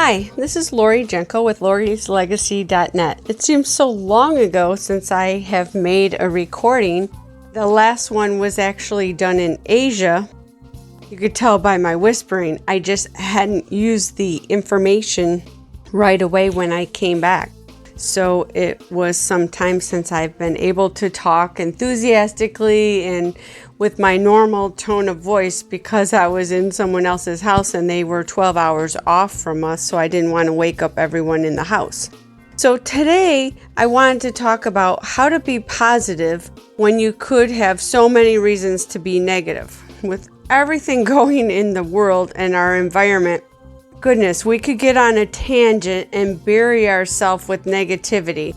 Hi, this is Lori Jenko with Lori'sLegacy.net. It seems so long ago since I have made a recording. The last one was actually done in Asia. You could tell by my whispering, I just hadn't used the information right away when I came back. So it was some time since I've been able to talk enthusiastically and with my normal tone of voice because I was in someone else's house and they were 12 hours off from us, so I didn't want to wake up everyone in the house. So today I wanted to talk about how to be positive when you could have so many reasons to be negative. With everything going in the world and our environment, goodness, we could get on a tangent and bury ourselves with negativity.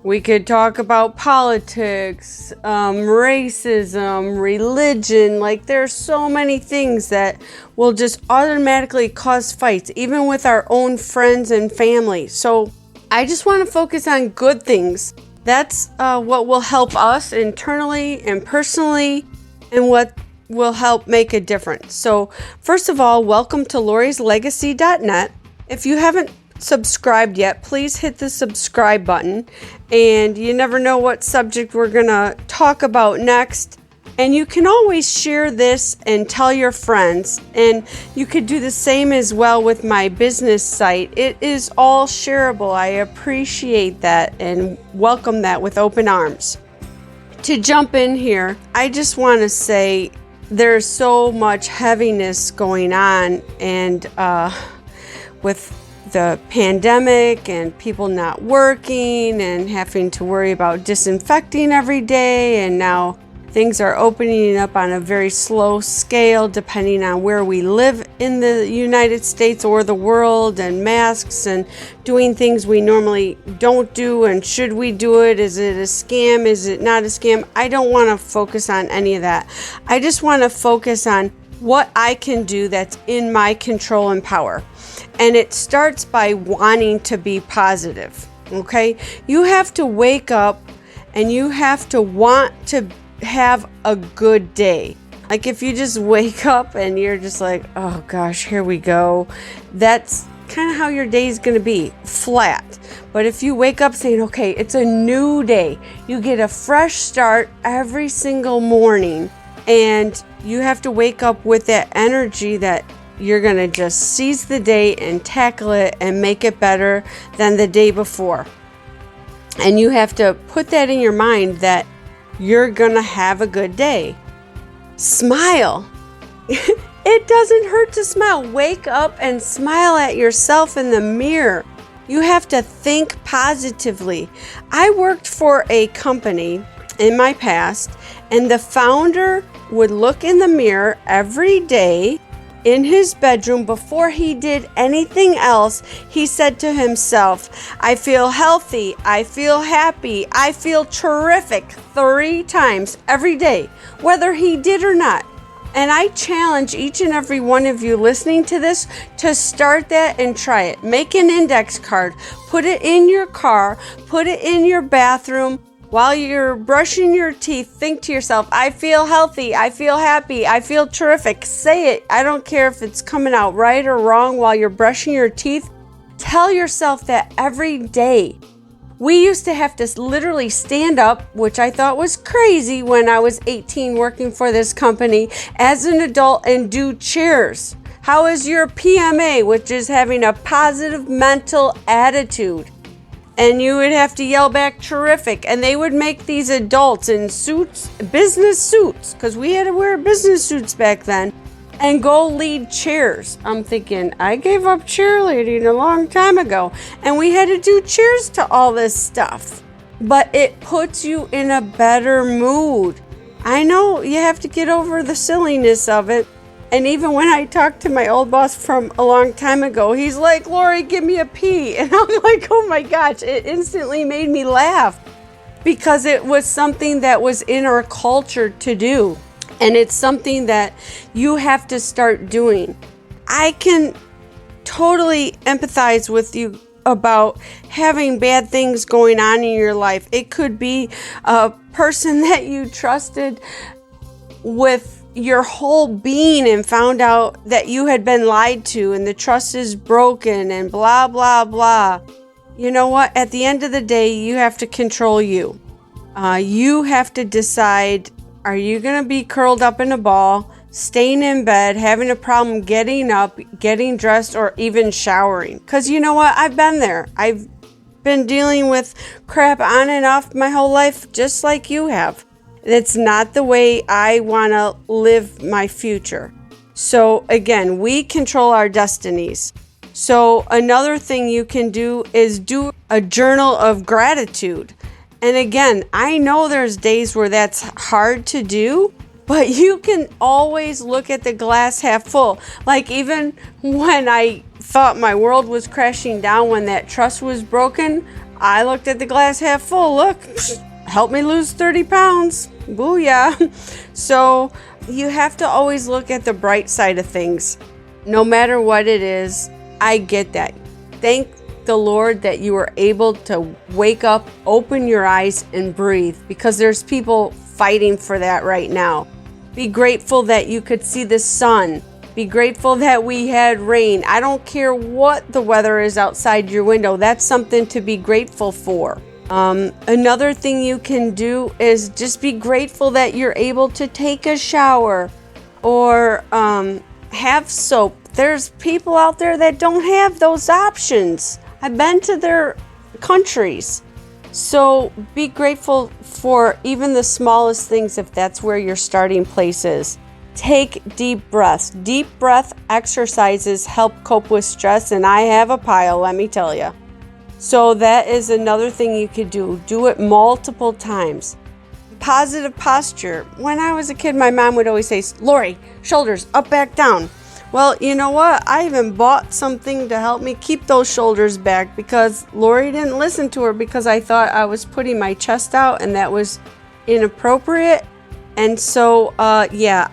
We could talk about politics, racism, religion. Like there's so many things that will just automatically cause fights, even with our own friends and family. So I just want to focus on good things. That's what will help us internally and personally, and what will help make a difference. So first of all, welcome to Lori'sLegacy.net. If you haven't subscribed yet, please hit the subscribe button. And you never know what subject we're gonna talk about next. And you can always share this and tell your friends. And you could do the same as well with my business site. It is all shareable. I appreciate that and welcome that with open arms. To jump in here, I just want to say there's so much heaviness going on, and with the pandemic and people not working and having to worry about disinfecting every day, and now things are opening up on a very slow scale depending on where we live in the United States or the world, and masks and doing things we normally don't do, and should we do it? Is it a scam? Is it not a scam? I don't want to focus on any of that. I just want to focus on what I can do that's in my control and power. And it starts by wanting to be positive, okay? You have to wake up and you have to want to have a good day. Like if you just wake up and you're just like, oh gosh, here we go. That's kind of how your day is going to be, flat. But if you wake up saying, okay, it's a new day, you get a fresh start every single morning, and you have to wake up with that energy that you're going to just seize the day and tackle it and make it better than the day before. And you have to put that in your mind that you're going to have a good day. Smile. It doesn't hurt to smile. Wake up and smile at yourself in the mirror. You have to think positively. I worked for a company in my past, and the founder would look in the mirror every day in his bedroom before he did anything else. He said to himself, I feel healthy, I feel happy, I feel terrific 3 times every day, whether he did or not. And I challenge each and every one of you listening to this to start that and try it. Make an index card, put it in your car, put it in your bathroom. While you're brushing your teeth, think to yourself, I feel healthy, I feel happy, I feel terrific. Say it. I don't care if it's coming out right or wrong while you're brushing your teeth. Tell yourself that every day. We used to have to literally stand up, which I thought was crazy when I was 18 working for this company as an adult, and do cheers. How is your PMA, which is having a positive mental attitude? And you would have to yell back terrific. And they would make these adults in suits, business suits, because we had to wear business suits back then, and go lead cheers. I'm thinking, I gave up cheerleading a long time ago, and we had to do cheers to all this stuff. But it puts you in a better mood. I know you have to get over the silliness of it. And even when I talked to my old boss from a long time ago, he's like, Lori, give me a pee. And I'm like, oh my gosh, it instantly made me laugh because it was something that was in our culture to do. And it's something that you have to start doing. I can totally empathize with you about having bad things going on in your life. It could be a person that you trusted with your whole being and found out that you had been lied to and the trust is broken and blah, blah, blah. You know what? At the end of the day, you have to control you. You have to decide, are you going to be curled up in a ball, staying in bed, having a problem getting up, getting dressed, or even showering? Because you know what? I've been there. I've been dealing with crap on and off my whole life, just like you have. It's not the way I want to live my future. So again, we control our destinies. So another thing you can do is do a journal of gratitude. And again, I know there's days where that's hard to do, but you can always look at the glass half full. Like even when I thought my world was crashing down, when that trust was broken, I looked at the glass half full. Look, help me lose 30 pounds. Booyah. So you have to always look at the bright side of things. No matter what it is, I get that. Thank the Lord that you were able to wake up, open your eyes, and breathe, because there's people fighting for that right now. Be grateful that you could see the sun. Be grateful that we had rain. I don't care what the weather is outside your window. That's something to be grateful for. Another thing you can do is just be grateful that you're able to take a shower or have soap. There's people out there that don't have those options. I've been to their countries. So be grateful for even the smallest things if that's where your starting place is. Take deep breaths. Deep breath exercises help cope with stress, and I have a pile, let me tell you. So that is another thing you could do. Do it multiple times. Positive posture. When I was a kid, my mom would always say, Lori, shoulders up, back, down. Well, you know what? I even bought something to help me keep those shoulders back because Lori didn't listen to her because I thought I was putting my chest out and that was inappropriate. And so, I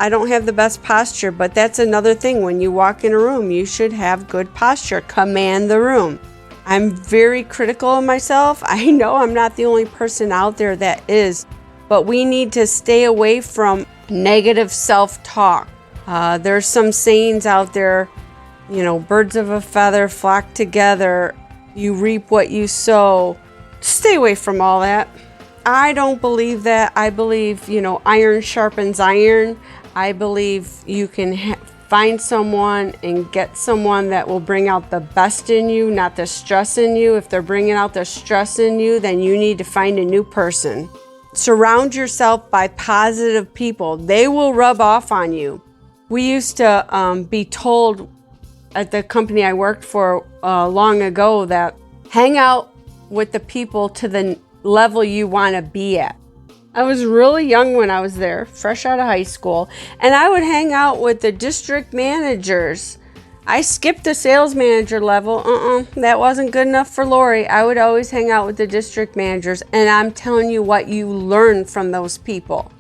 don't have the best posture, but that's another thing. When you walk in a room, you should have good posture. Command the room. I'm very critical of myself. I know I'm not the only person out there that is, but we need to stay away from negative self-talk. There's some sayings out there, birds of a feather flock together. You reap what you sow. Stay away from all that. I don't believe that. I believe, iron sharpens iron. I believe you can find someone and get someone that will bring out the best in you, not the stress in you. If they're bringing out the stress in you, then you need to find a new person. Surround yourself by positive people. They will rub off on you. We used to be told at the company I worked for long ago that hang out with the people to the level you want to be at. I was really young when I was there, fresh out of high school, and I would hang out with the district managers. I skipped the sales manager level. That wasn't good enough for Lori. I would always hang out with the district managers, and I'm telling you what you learn from those people.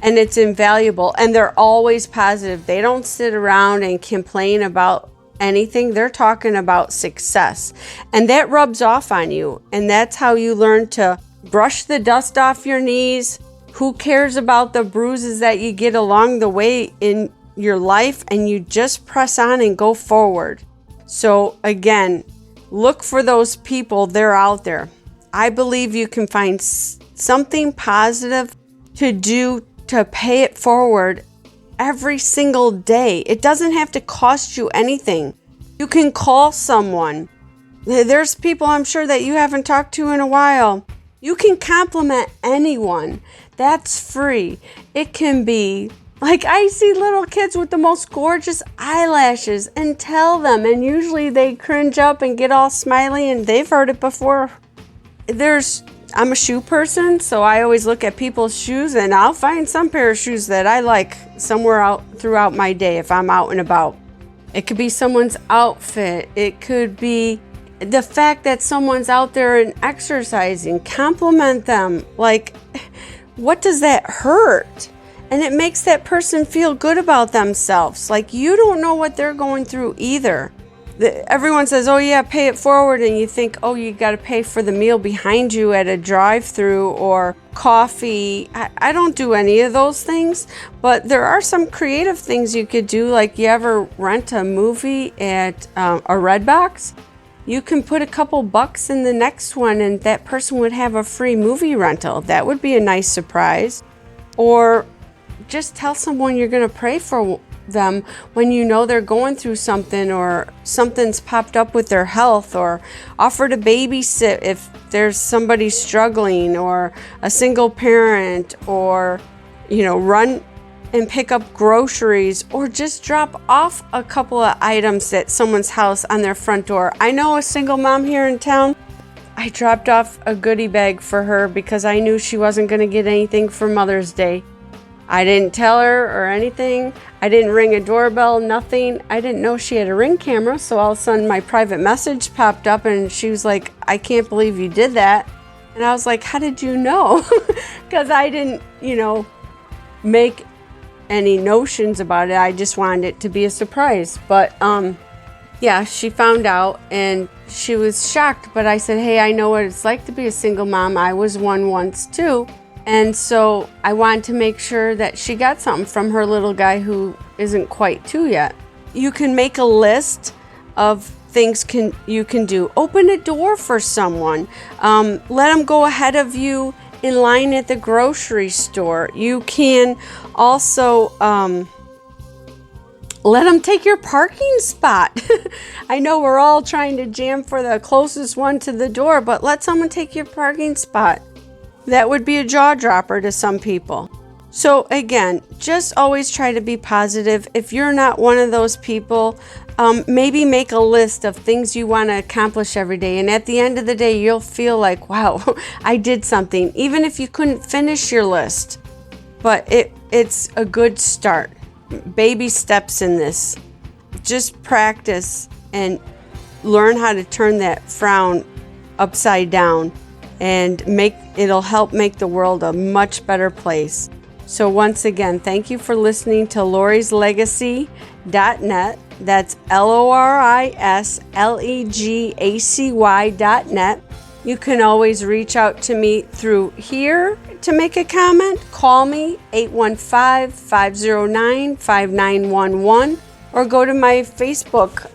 And it's invaluable, and they're always positive. They don't sit around and complain about anything. They're talking about success, and that rubs off on you, and that's how you learn to brush the dust off your knees. Who cares about the bruises that you get along the way in your life, and you just press on and go forward. So again, look for those people. They're out there. I believe you can find something positive to do to pay it forward every single day. It doesn't have to cost you anything. You can call someone. There's people I'm sure that you haven't talked to in a while. You can compliment anyone. That's free. It can be like I see little kids with the most gorgeous eyelashes and tell them, and usually they cringe up and get all smiley, and they've heard it before. I'm a shoe person, so I always look at people's shoes, and I'll find some pair of shoes that I like somewhere out throughout my day if I'm out and about. It could be someone's outfit. It could be the fact that someone's out there and exercising. Compliment them. Like, what does that hurt? And it makes that person feel good about themselves. Like, you don't know what they're going through either. Everyone says, oh yeah, pay it forward, and you think, oh, you got to pay for the meal behind you at a drive-through or coffee. I don't do any of those things, but there are some creative things you could do. Like, you ever rent a movie at a Redbox? You can put a couple bucks in the next one and that person would have a free movie rental. That would be a nice surprise. Or just tell someone you're going to pray for them when you know they're going through something, or something's popped up with their health, or offer to babysit if there's somebody struggling, or a single parent, or run and pick up groceries, or just drop off a couple of items at someone's house on their front door. I know a single mom here in town. I dropped off a goodie bag for her because I knew she wasn't going to get anything for Mother's Day. I didn't tell her or anything. I didn't ring a doorbell, nothing. I didn't know she had a Ring camera, so all of a sudden my private message popped up and she was like, I can't believe you did that. And I was like, how did you know? Because I didn't, make any notions about it. I just wanted it to be a surprise. But yeah, she found out and she was shocked. But I said, hey, I know what it's like to be a single mom. I was one once too. And so I wanted to make sure that she got something from her little guy who isn't quite two yet. You can make a list of things you can do. Open a door for someone. Let them go ahead of you in line at the grocery store. You can also let them take your parking spot. I know we're all trying to jam for the closest one to the door, but let someone take your parking spot. That would be a jaw dropper to some people. So again, just always try to be positive. If you're not one of those people, maybe make a list of things you want to accomplish every day. And at the end of the day, you'll feel like, wow, I did something. Even if you couldn't finish your list. But it's a good start. Baby steps in this. Just practice and learn how to turn that frown upside down. And it'll help make the world a much better place. So once again, thank you for listening to LorisLegacy.net. That's LorisLegacy.net. You can always reach out to me through here to make a comment. Call me 815-509-5911 or go to my Facebook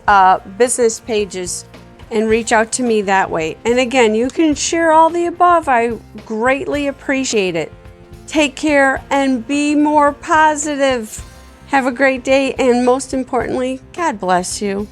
business pages and reach out to me that way. And again, you can share all the above. I greatly appreciate it. Take care and be more positive. Have a great day, and most importantly, God bless you.